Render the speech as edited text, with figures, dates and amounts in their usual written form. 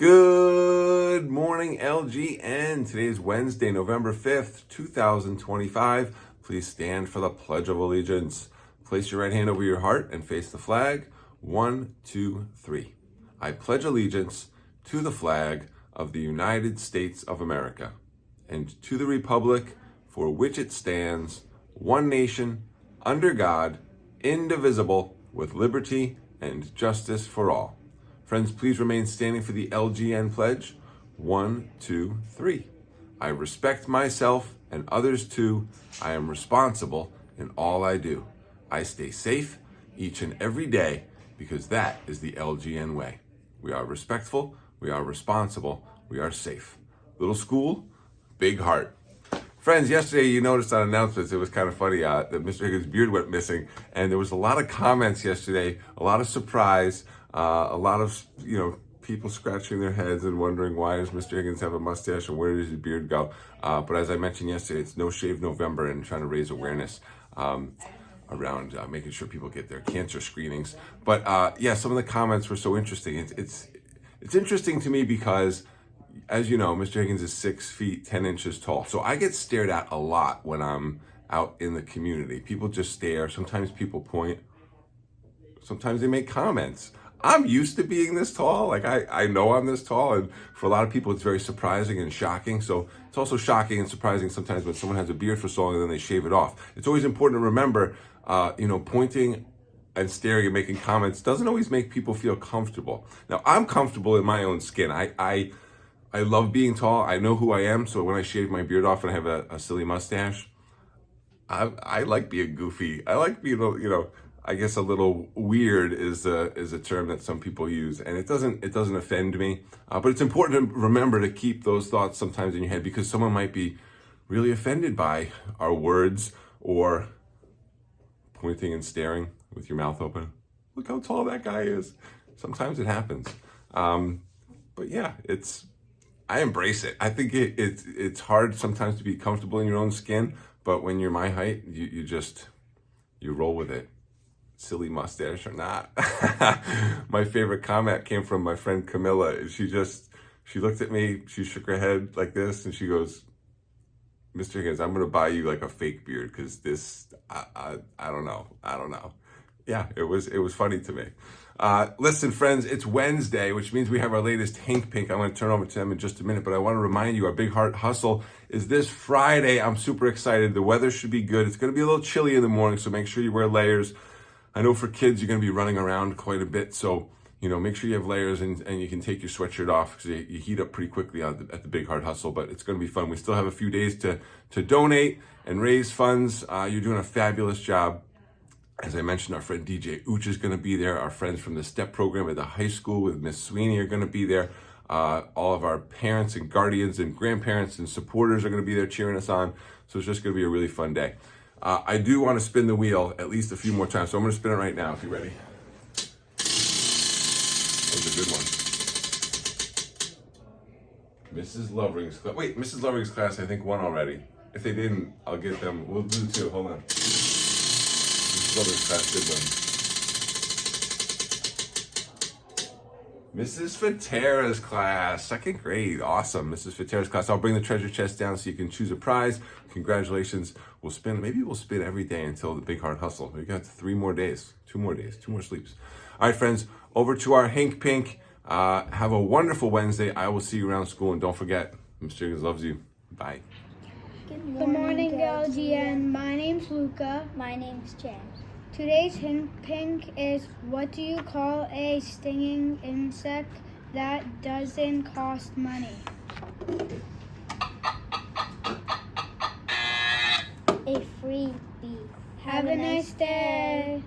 Good morning, LGN. Today is Wednesday, November 5th, 2025. Please stand for the Pledge of Allegiance. Place your right hand over your heart and face the flag. 1, 2, 3. I pledge allegiance to the flag of the United States of America and to the republic for which it stands, one nation, under God, indivisible, with liberty and justice for all. Friends, please remain standing for the LGN pledge. 1, 2, 3. I respect myself and others too. I am responsible in all I do. I stay safe each and every day because that is the LGN way. We are respectful, we are responsible, we are safe. Little school, big heart. Friends, yesterday you noticed on announcements, it was kind of funny that Mr. Higgins' beard went missing, and there was a lot of comments yesterday, a lot of surprise, a lot of people scratching their heads and wondering why does Mr. Higgins have a mustache and where does his beard go? But as I mentioned yesterday, it's No Shave November and trying to raise awareness around making sure people get their cancer screenings. But some of the comments were so interesting. It's interesting to me because, as you know, Mr. Higgins is 6 feet 10 inches tall. So I get stared at a lot when I'm out in the community. People just stare. Sometimes people point. Sometimes they make comments. I'm used to being this tall. Like I know I'm this tall, and for a lot of people it's very surprising and shocking. So it's also shocking and surprising sometimes when someone has a beard for so long and then they shave it off. It's always important to remember, pointing and staring and making comments doesn't always make people feel comfortable. Now, I'm comfortable in my own skin. I love being tall. I know who I am. So when I shave my beard off and I have a silly mustache, I like being goofy. I like being, I guess a little weird is a term that some people use, and it doesn't offend me. But it's important to remember to keep those thoughts sometimes in your head because someone might be really offended by our words or pointing and staring with your mouth open. Look how tall that guy is. Sometimes it happens. But yeah, I embrace it. I think it's hard sometimes to be comfortable in your own skin, but when you're my height, you roll with it. Silly mustache or not. My favorite comment came from my friend Camilla. She looked at me, she shook her head like this, and she goes, Mr. Higgins, I'm going to buy you like a fake beard because this, I don't know. Yeah, it was funny to me. Listen, friends, it's Wednesday, which means we have our latest Hank Pink. I'm going to turn over to them in just a minute, but I want to remind you our Big Heart Hustle is this Friday. I'm super excited. The weather should be good. It's going to be a little chilly in the morning, so make sure you wear layers. I know for kids, you're going to be running around quite a bit, so make sure you have layers and you can take your sweatshirt off because you heat up pretty quickly at the Big Heart Hustle, but it's going to be fun. We still have a few days to donate and raise funds. You're doing a fabulous job. As I mentioned, our friend DJ Uch is going to be there. Our friends from the STEP program at the high school with Miss Sweeney are going to be there. All of our parents and guardians and grandparents and supporters are going to be there cheering us on. So it's just going to be a really fun day. I do want to spin the wheel at least a few more times, so I'm going to spin it right now if you're ready. That was a good one. Mrs. Lovering's class. Wait, Mrs. Lovering's class I think won already. If they didn't, I'll get them. We'll do two. Hold on. Mrs. Lovering's class did win. Mrs. Fatera's class, 2nd grade. Awesome. Mrs. Fatera's class. I'll bring the treasure chest down so you can choose a prize. Congratulations. Maybe we'll spin every day until the Big Heart Hustle. We got 3 more days, 2 more days, 2 more sleeps. All right, friends, over to our Hank Pink. Have a wonderful Wednesday. I will see you around school. And don't forget, Mr. Higgins loves you. Bye. Good morning, LGN. My name's Luca. My name's James. Today's Hank Pink is, what do you call a stinging insect that doesn't cost money? A freebie. Have a nice day.